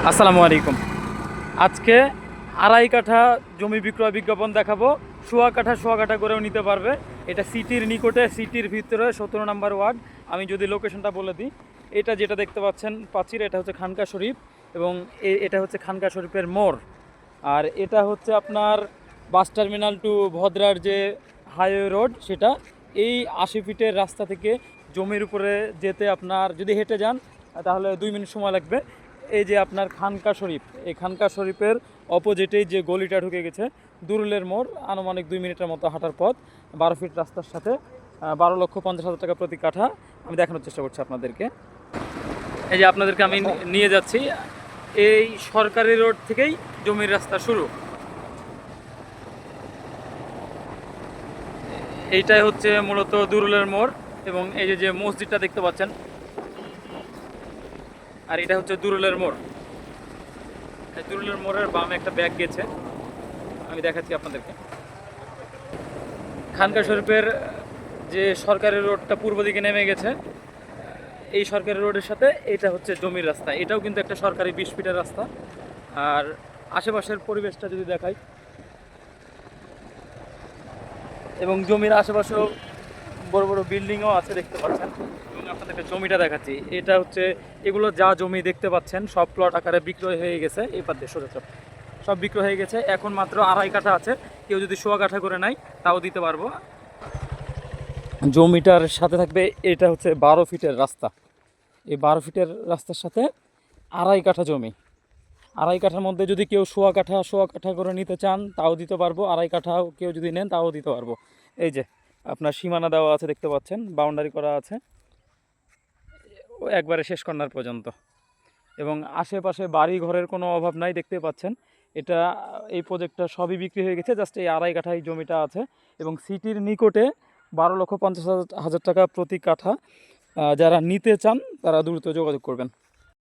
আসসালামু আলাইকুম। আজকে আড়াই কাঠা জমি বিক্রয় বিজ্ঞাপন দেখাবো। সোয়া কাঠা করেও নিতে পারবে। এটা সিটির নিকটে, সিটির ভিতরে 17 নম্বর ওয়ার্ড। আমি যদি লোকেশনটা বলে দিই, এটা যেটা দেখতে পাচ্ছেন প্রাচীর, এটা হচ্ছে খানকা শরীফ এবং এটা হচ্ছে খানকা শরীফের মোড়। আর এটা হচ্ছে আপনার বাস টার্মিনাল টু ভদ্রার যে হাইওয়ে রোড, সেটা এই 80 ফিটের রাস্তা থেকে জমির উপরে যেতে আপনার যদি হেঁটে যান তাহলে 2 মিনিট সময় লাগবে। এই যে আপনার খানকা শরীফ, এই খানকা শরীফের অপোজিটেই যে গলিটা ঢুকে গেছে দুরুলের মোড়, আনুমানিক 2 মিনিটের মতো হাঁটার পথ, 12 ফিট রাস্তার সাথে 12,50,000 টাকা প্রতি কাঠা। আমি দেখানোর চেষ্টা করছি আপনাদেরকে। এই যে আপনাদেরকে আমি নিয়ে যাচ্ছি, এই সরকারি রোড থেকেই জমির রাস্তা শুরু। এইটাই হচ্ছে মূলত দুরুলের মোড় এবং এই যে যে মসজিদটা দেখতে পাচ্ছেন, আর এটা হচ্ছে দুরুলের মোড়। দুরুলের মোড়ের বামে একটা ব্যাগ গেছে, আমি দেখাচ্ছি আপনাদেরকে। খানকা শরীফের যে সরকারি রোডটা পূর্ব দিকে নেমে গেছে, এই সরকারি রোডের সাথে এটা হচ্ছে জমির রাস্তা। এটাও কিন্তু একটা সরকারি 20 ফিটের রাস্তা। আর আশেপাশের পরিবেশটা যদি দেখাই, এবং জমির আশেপাশেও বড় বড় বিল্ডিংও আছে দেখতে পাচ্ছেন। এবং আপনাদেরকে জমিটা দেখাচ্ছি, এটা হচ্ছে এগুলো যা জমি দেখতে পাচ্ছেন সব প্লট আকারে বিক্রয় হয়ে গেছে। এই পাশে সব বিক্রয় হয়ে গেছে, এখন মাত্র আড়াই কাঠা আছে। কেউ যদি সোয়া কাঠা করে নেয় তাও দিতে পারবো। জমিটার সাথে থাকবে, এটা হচ্ছে 12 ফিটের রাস্তা। এই 12 ফিটের রাস্তার সাথে আড়াই কাঠা জমি। আড়াই কাঠার মধ্যে যদি কেউ সোয়া কাঠা করে নিতে চান তাও দিতে পারবো। আড়াই কাঠাও কেউ যদি নেন তাও দিতে পারবো। এই যে আপনার সীমানা দেওয়া আছে দেখতে পাচ্ছেন, বাউন্ডারি করা আছে একবারে শেষ কর্নার পর্যন্ত। এবং আশেপাশে বাড়ি ঘরের কোনো অভাব নাই, দেখতে পাচ্ছেন। এটা এই প্রজেক্টটা সবই বিক্রি হয়ে গেছে, জাস্ট এই আড়াই কাঠায় জমিটা আছে। এবং সিটির নিকটে 12,50,000 টাকা প্রতি কাঠা। যারা নিতে চান তারা দ্রুত যোগাযোগ করবেন।